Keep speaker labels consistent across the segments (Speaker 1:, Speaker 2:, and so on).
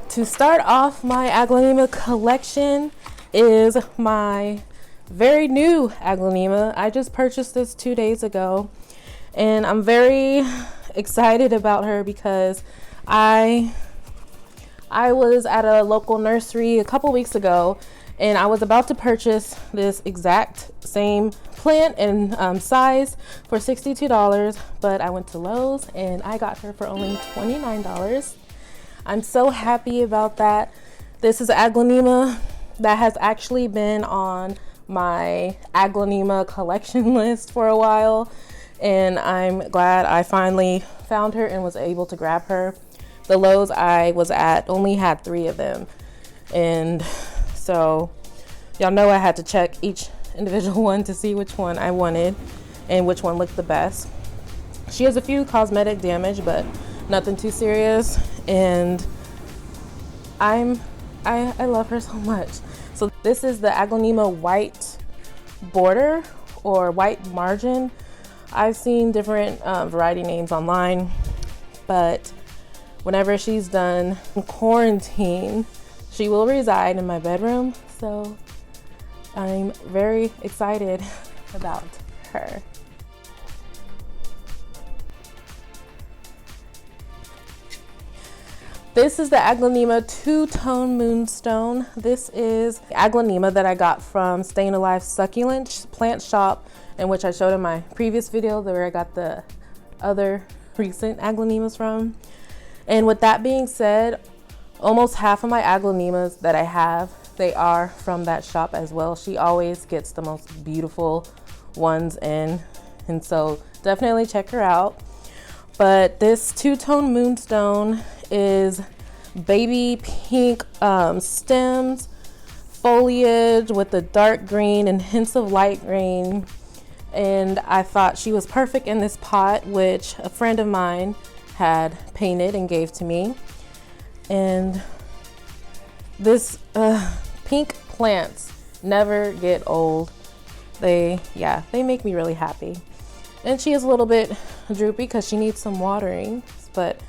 Speaker 1: To start off my Aglaonema collection is my very new Aglaonema. I just purchased this 2 days ago and I'm very excited about her because I was at a local nursery a couple weeks ago and I was about to purchase this exact same plant and size for $62, but I went to Lowe's and I got her for only $29. I'm so happy about that. This is Aglaonema that has actually been on my Aglaonema collection list for a while, and I'm glad I finally found her and was able to grab her. The Lowe's I was at only had 3 of them, and so y'all know I had to check each individual one to see which one I wanted and which one looked the best. She has a few cosmetic damage, but nothing too serious, and I love her so much. So this is the Aglaonema white border or white margin. I've seen different variety names online, but whenever she's done quarantine, she will reside in my bedroom, so I'm very excited about her. This is the Aglaonema two-tone Moonstone. This is Aglaonema that I got from Staying Alive Succulent Plant Shop, in which I showed in my previous video where I got the other recent Aglaonemas from. And with that being said, almost half of my Aglaonemas that I have, they are from that shop as well. She always gets the most beautiful ones in, and so definitely check her out. But this two-tone Moonstone is baby pink stems, foliage with the dark green and hints of light green, and I thought she was perfect in this pot, which a friend of mine had painted and gave to me. And this pink plants never get old. They make me really happy. And she is a little bit droopy because she needs some watering, but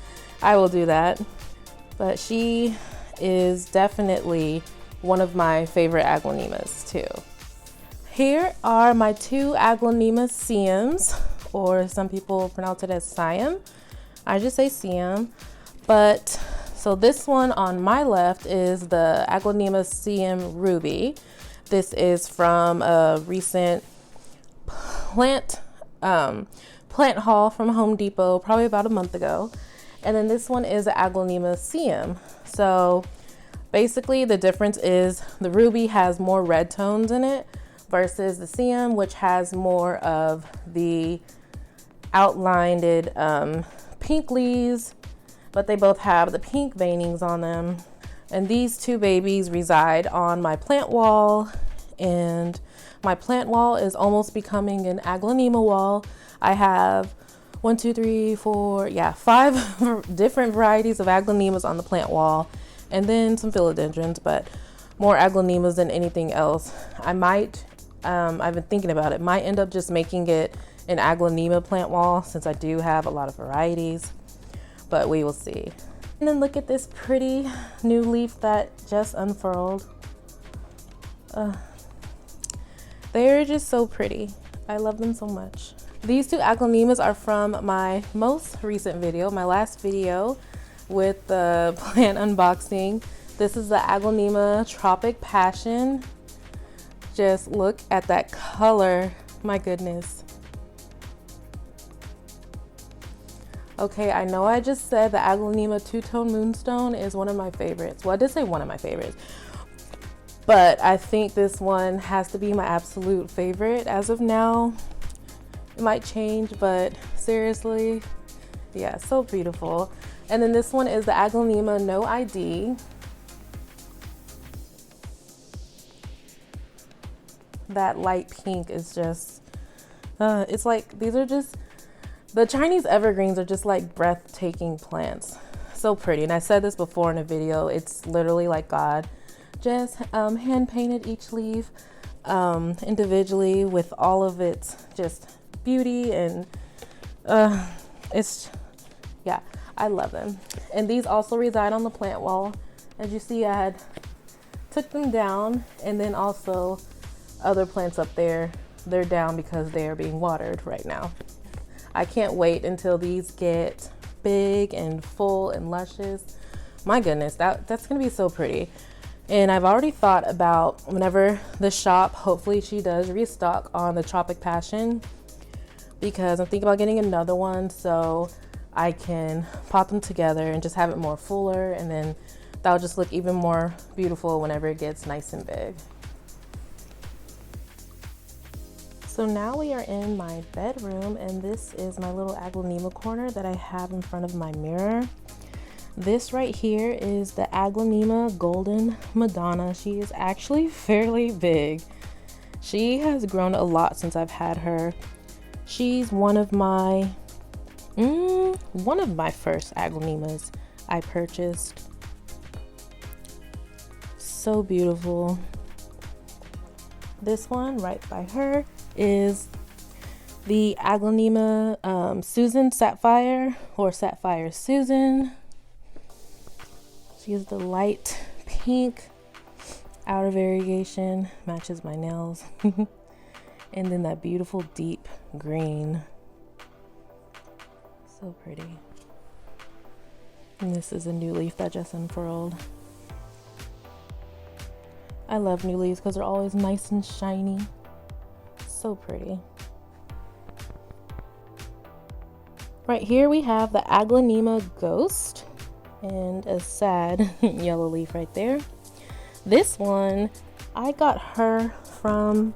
Speaker 1: I will do that. But she is definitely one of my favorite Aglaonemas too. Here are my 2 Aglaonema Siams, or some people pronounce it as Siam. I just say Siam. But so this one on my left is the Aglaonema Siam Ruby. This is from a recent plant haul from Home Depot, probably about a month ago. And then this one is the Aglaonema Siam. So basically the difference is the Ruby has more red tones in it versus the Siam, which has more of the outlined pink leaves, but they both have the pink veinings on them. And these 2 babies reside on my plant wall, and my plant wall is almost becoming an Aglaonema wall. I have 5 different varieties of Aglaonemas on the plant wall, and then some philodendrons, but more Aglaonemas than anything else. I might, I've been thinking about it, might end up just making it an Aglaonema plant wall since I do have a lot of varieties, but we will see. And then look at this pretty new leaf that just unfurled. They're just so pretty. I love them so much. These 2 Aglaonemas are from my most recent video, my last video with the plant unboxing. This is the Aglaonema Tropic Passion. Just look at that color, my goodness. Okay, I know I just said the Aglaonema two-tone Moonstone is one of my favorites. Well, I did say one of my favorites, but I think this one has to be my absolute favorite as of now. It might change, but seriously, yeah, so beautiful. And then this one is the Aglaonema No I.D. That light pink is just, it's like, these are just, the Chinese evergreens are just like breathtaking plants. So pretty. And I said this before in a video, it's literally like God just hand painted each leaf individually with all of its just beauty, and It's, yeah, I love them. And these also reside on the plant wall. As you see, I had took them down, and then also other plants up there, they're down because they are being watered right now. I can't wait until these get big and full and luscious. My goodness, that's gonna be so pretty. And I've already thought about whenever the shop, hopefully she does restock on the Tropic Passion, because I'm thinking about getting another one so I can pot them together and just have it more fuller, and then that'll just look even more beautiful whenever it gets nice and big. So now we are in my bedroom, and this is my little Aglaonema corner that I have in front of my mirror. This right here is the Aglaonema Golden Madonna. She is actually fairly big. She has grown a lot since I've had her. She's one of my first Aglaonemas I purchased. So beautiful. This one right by her is the Aglaonema Suzanne Sapphire, or Sapphire Suzanne. She is the light pink outer variegation, matches my nails. And then that beautiful deep green. So pretty. And this is a new leaf that just unfurled. I love new leaves because they're always nice and shiny. So pretty. Right here we have the Aglaonema Ghost, and a sad yellow leaf right there. This one, I got her from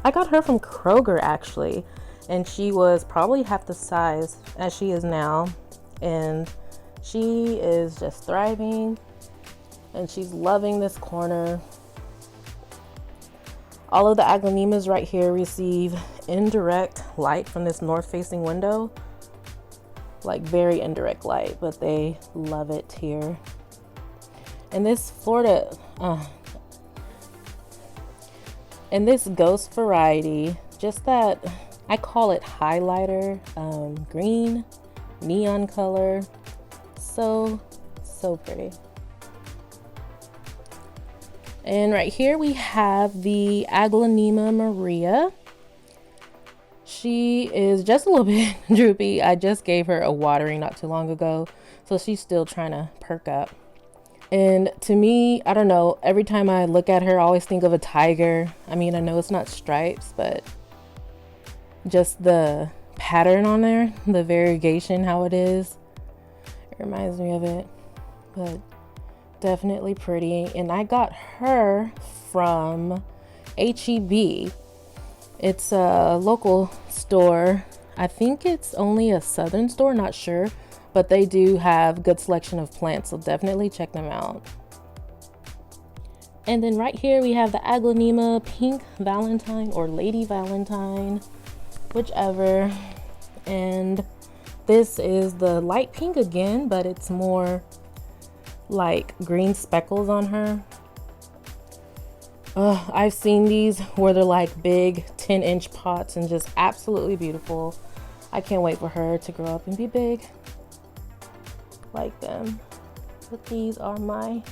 Speaker 1: Kroger actually, and she was probably half the size as she is now, and she is just thriving, and she's loving this corner. All of the Aglaonemas right here receive indirect light from this north-facing window, like very indirect light, but they love it here. And this Florida, and this Ghost variety, just that, I call it highlighter, green, neon color, so pretty. And right here we have the Aglaonema Maria. She is just a little bit droopy. I just gave her a watering not too long ago, so she's still trying to perk up. And to me, I don't know, every time I look at her, I always think of a tiger. I mean, I know it's not stripes, but just the pattern on there, the variegation, how it is, it reminds me of it. But definitely pretty. And I got her from HEB. It's a local store. I think it's only a southern store, not sure, but they do have good selection of plants, so definitely check them out. And then right here we have the Aglaonema Pink Valentine, or Lady Valentine, whichever. And this is the light pink again, but it's more like green speckles on her. I've seen these where they're like big 10-inch pots and just absolutely beautiful. I can't wait for her to grow up and be big like them. But these are my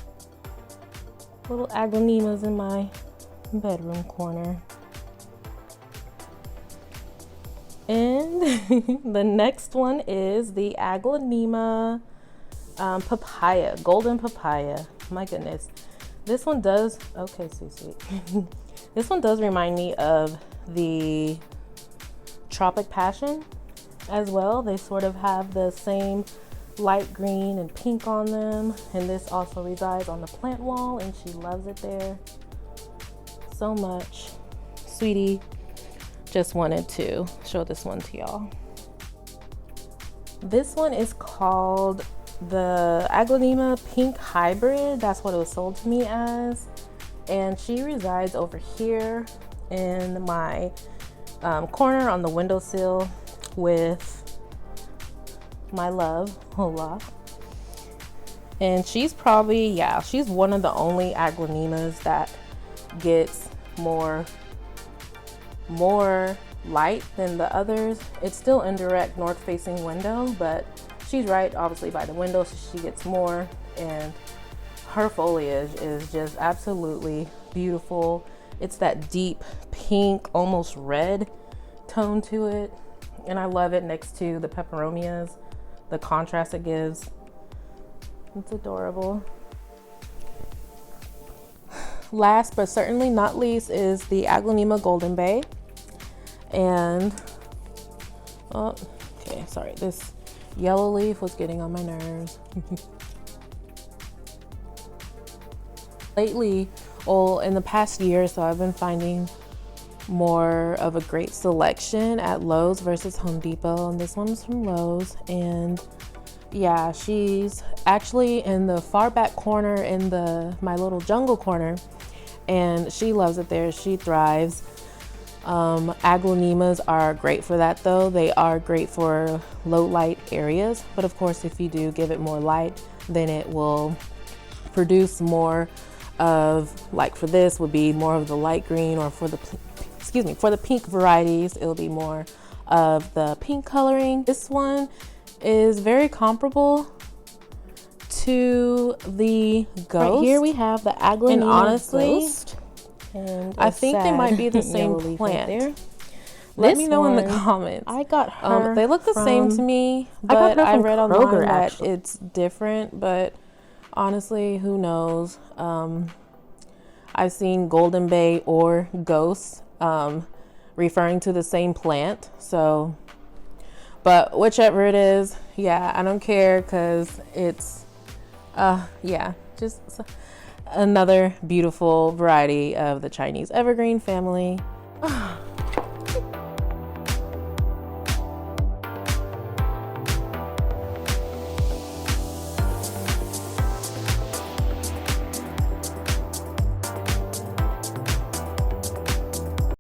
Speaker 1: little Aglaonemas in my bedroom corner. And the next one is the Aglaonema Papaya, Golden Papaya. My goodness. This one does, okay, sweet. This one does remind me of the Tropic Passion as well. They sort of have the same light green and pink on them. And this also resides on the plant wall, and she loves it there so much. Sweetie, just wanted to show this one to y'all. This one is called the Aglaonema Pink Hybrid. That's what it was sold to me as, and she resides over here in my corner on the windowsill with my love, Olaf. And she's probably, yeah, she's one of the only Aglaonemas that gets more light than the others. It's still indirect north facing window, but she's right obviously by the window, so she gets more. And her foliage is just absolutely beautiful. It's that deep pink, almost red tone to it, and I love it next to the peperomias, the contrast it gives. It's adorable. Last but certainly not least is the Aglaonema Golden Bay. And oh, okay, sorry, this yellow leaf was getting on my nerves. Lately, well, in the past year or so, I've been finding more of a great selection at Lowe's versus Home Depot, and this one's from Lowe's. And yeah, she's actually in the far back corner in my little jungle corner, and she loves it there. She thrives. Aglaonemas are great for that though. They are great for low light areas, but of course if you do give it more light, then it will produce more of, like for this would be more of the light green, or for the for the pink varieties it'll be more of the pink coloring. This one is very comparable to the Ghost. Right here we have the Aglaonema, and honestly Ghost. And I think they might be the same plant. Right. Let me know in the comments. I got her. They look the same to me, but I read online that it's different. But honestly, who knows? I've seen Golden Bay or Ghost referring to the same plant. So, but whichever it is, yeah, I don't care, because it's yeah, just another beautiful variety of the Chinese evergreen family.